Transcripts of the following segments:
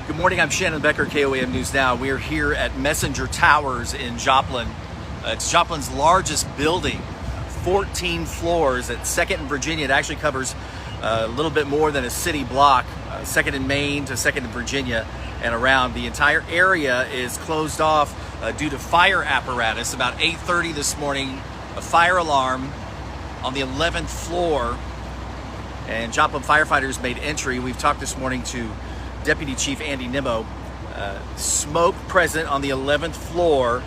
Good morning, I'm Shannon, Becker, KOAM News Now. We are here at Messenger Towers in Joplin. It's Joplin's largest building, 14 floors at 2nd and Virginia. It actually covers a little bit more than a city block, 2nd and Main to 2nd and Virginia and around. The entire area is closed off due to fire apparatus. About 8:30 this morning, a fire alarm on the 11th floor, and Joplin firefighters made entry. We've talked this morning to Deputy Chief Andy Nimmo. Smoke present on the 11th floor.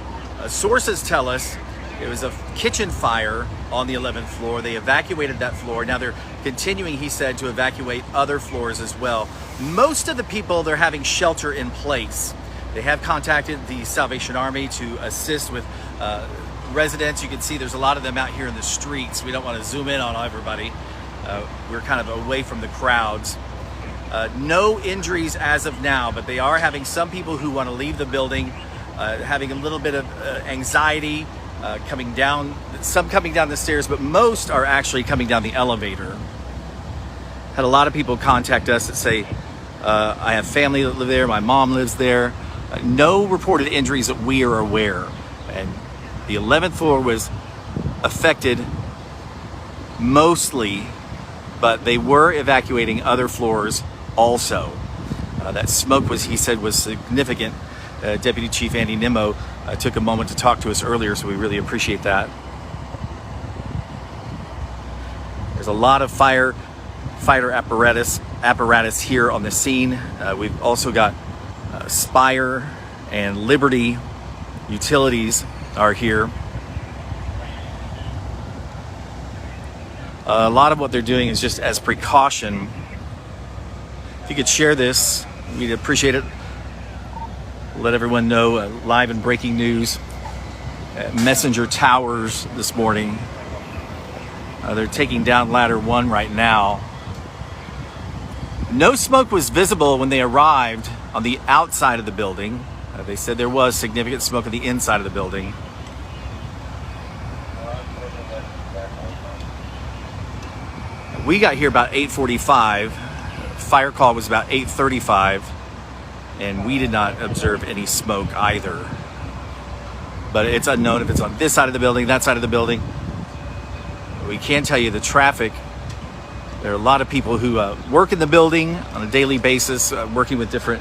Sources tell us it was a kitchen fire on the 11th floor. They evacuated that floor. Now they're continuing, he said, to evacuate other floors as well. Most of the people, they're having shelter in place. They have contacted the Salvation Army to assist with residents. You can see there's a lot of them out here in the streets. We don't want to zoom in on everybody. We're kind of away from the crowds. No injuries as of now, but they are having some people who want to leave the building, having a little bit of anxiety, coming down, some coming down the stairs, but most are actually coming down the elevator. Had a lot of people contact us that say, I have family that live there, my mom lives there. No reported injuries that we are aware. And the 11th floor was affected mostly, but they were evacuating other floors also. That smoke was, he said, was significant. Deputy Chief Andy Nimmo took a moment to talk to us earlier, so we really appreciate that. There's a lot of firefighter apparatus here on the scene. We've also got Spire and Liberty utilities are here. A lot of what they're doing is just as precaution. If you could share this, we'd appreciate it. Let everyone know, live and breaking news at Messenger Towers this morning. They're taking down ladder 1 right now. No smoke was visible when they arrived on the outside of the building. They said there was significant smoke on the inside of the building. We got here about 8:45. Fire call was about 8:35, and we did not observe any smoke either. But it's unknown if it's on this side of the building, that side of the building. We can tell you the traffic. There are a lot of people who work in the building on a daily basis, working with different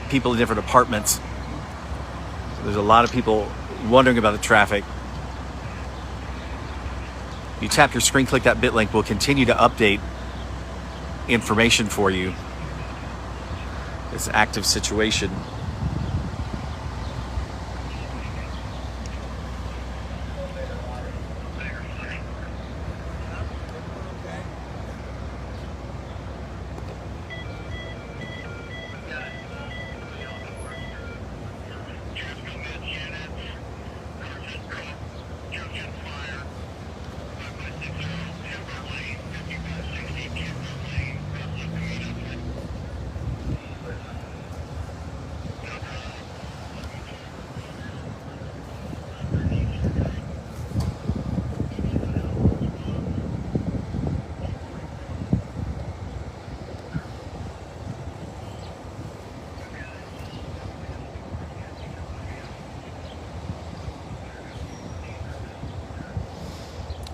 people in different apartments. So there's a lot of people wondering about the traffic. You tap your screen, click that bit link. We'll continue to update information for you. This active situation.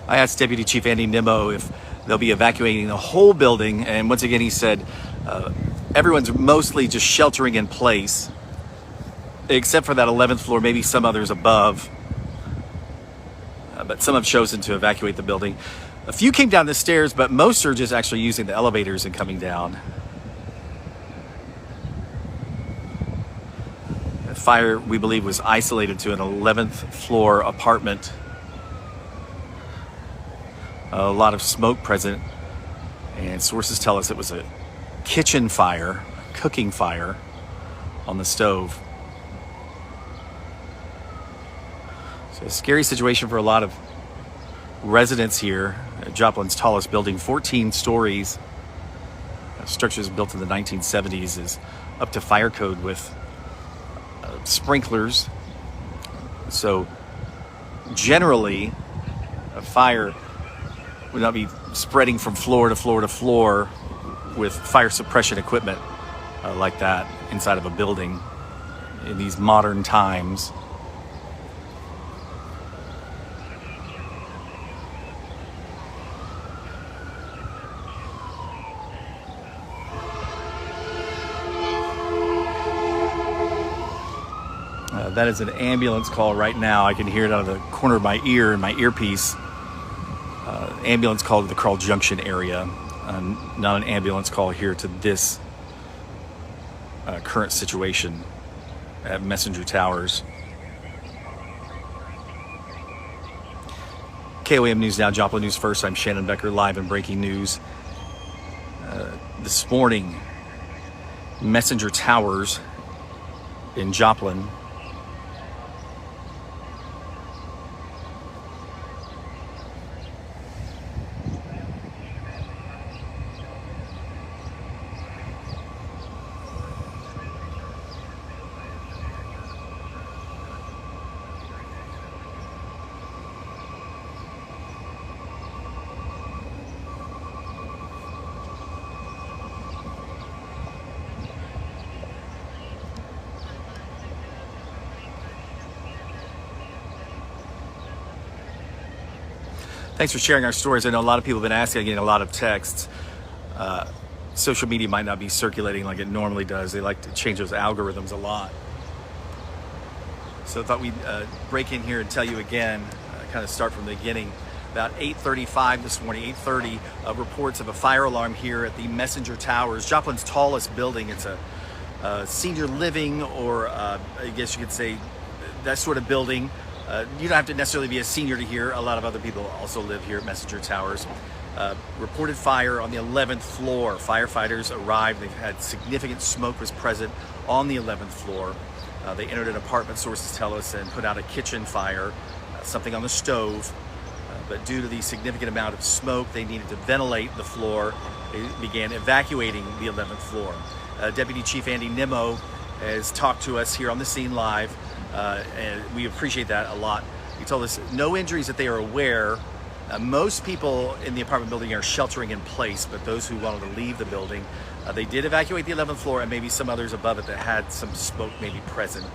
I asked Deputy Chief Andy Nimmo if they'll be evacuating the whole building, and once again he said everyone's mostly just sheltering in place, except for that 11th floor, maybe some others above, but some have chosen to evacuate the building. A few came down the stairs, but most are just actually using the elevators and coming down. The fire, we believe, was isolated to an 11th floor apartment. A lot of smoke present, and sources tell us it was a kitchen fire, cooking fire on the stove. So a scary situation for a lot of residents here at Joplin's tallest building, 14 stories. Structures built in the 1970s, is up to fire code with sprinklers. So generally, a fire would not be spreading from floor to floor to floor with fire suppression equipment like that inside of a building in these modern times. That is an ambulance call right now. I can hear it out of the corner of my ear in my earpiece. Ambulance call to the Carl Junction area. Not an ambulance call here to this current situation at Messenger Towers. KOAM News Now, Joplin News First. I'm Shannon Becker, live and breaking news. This morning, Messenger Towers in Joplin. Thanks for sharing our stories. I know a lot of people have been asking, getting a lot of texts. Social media might not be circulating like it normally does. They like to change those algorithms a lot. So I thought we'd break in here and tell you again, kind of start from the beginning. About 8:35 this morning, 8:30, reports of a fire alarm here at the Messenger Towers, Joplin's tallest building. It's a senior living, or I guess you could say that sort of building. You don't have to necessarily be a senior to here. A lot of other people also live here at Messenger Towers. Reported fire on the 11th floor. Firefighters arrived. They've had significant smoke was present on the 11th floor. They entered an apartment, sources tell us, and put out a kitchen fire, something on the stove. But due to the significant amount of smoke, they needed to ventilate the floor. They began evacuating the 11th floor. Deputy Chief Andy Nimmo has talked to us here on the scene live. And we appreciate that a lot. He told us no injuries that they are aware. Most people in the apartment building are sheltering in place, but those who wanted to leave the building, they did evacuate the 11th floor, and maybe some others above it that had some smoke maybe present.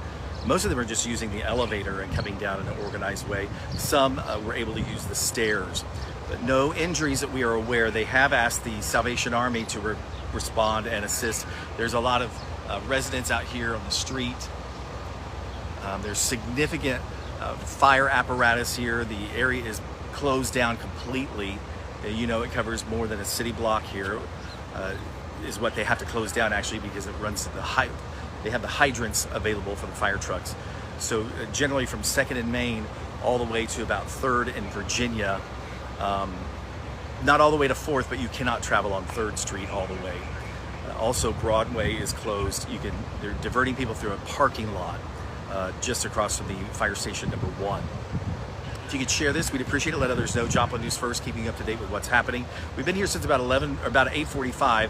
Most of them are just using the elevator and coming down in an organized way. Some were able to use the stairs, but no injuries that we are aware. They have asked the Salvation Army to respond and assist. There's a lot of residents out here on the street. There's significant fire apparatus here. The area is closed down completely. You know, it covers more than a city block here, is what they have to close down actually, because it runs to the they have the hydrants available for the fire trucks. So generally from 2nd and Main all the way to about 3rd and Virginia, not all the way to 4th, but you cannot travel on 3rd Street all the way. Also Broadway is closed. They're diverting people through a parking lot just across from the fire station number 1. If you could share this, we'd appreciate it. Let others know. Joplin News First, keeping you up to date with what's happening. We've been here since about 8:45,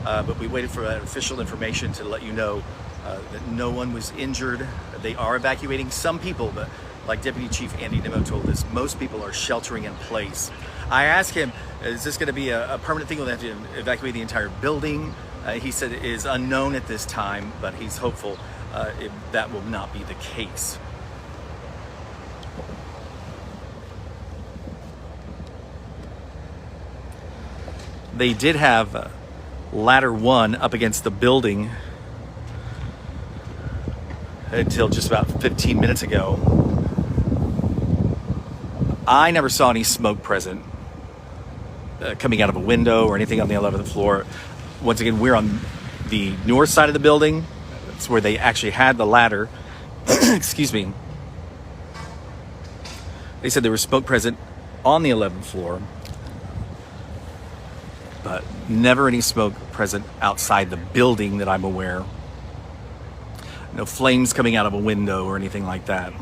but we waited for official information to let you know that no one was injured. They are evacuating some people, but like Deputy Chief Andy Nimmo told us, most people are sheltering in place. I asked him, is this going to be a permanent thing? We'll have to evacuate the entire building. He said it is unknown at this time, but he's hopeful that will not be the case. They did have ladder 1 up against the building until just about 15 minutes ago. I never saw any smoke present coming out of a window or anything on the 11th floor. Once again, we're on the north side of the building. That's where they actually had the ladder. Excuse me. They said there was smoke present on the 11th floor, but never any smoke present outside the building that I'm aware. No flames coming out of a window or anything like that.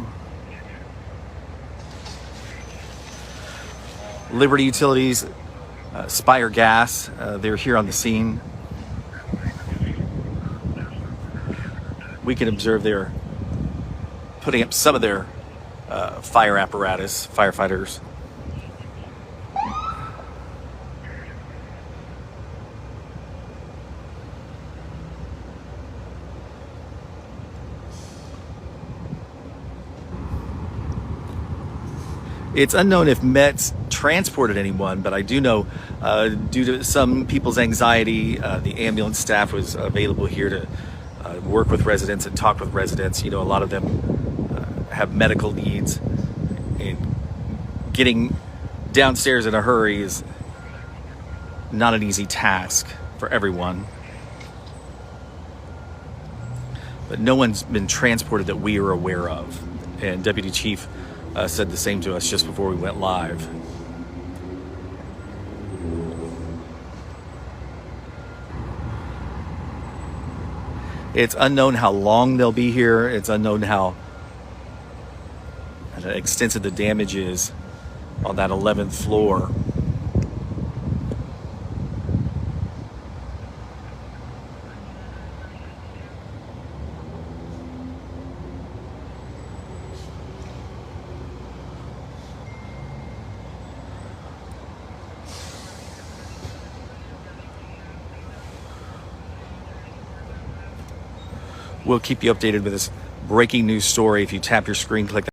Liberty Utilities, Spire Gas, they're here on the scene. We can observe they're putting up some of their fire apparatus, firefighters. It's unknown if Metz transported anyone, but I do know due to some people's anxiety, the ambulance staff was available here to work with residents and talk with residents. You know, a lot of them have medical needs, and getting downstairs in a hurry is not an easy task for everyone. But no one's been transported that we are aware of. And Deputy Chief said the same to us just before we went live. It's unknown how long they'll be here. It's unknown how extensive the damage is on that 11th floor. We'll keep you updated with this breaking news story. If you tap your screen, click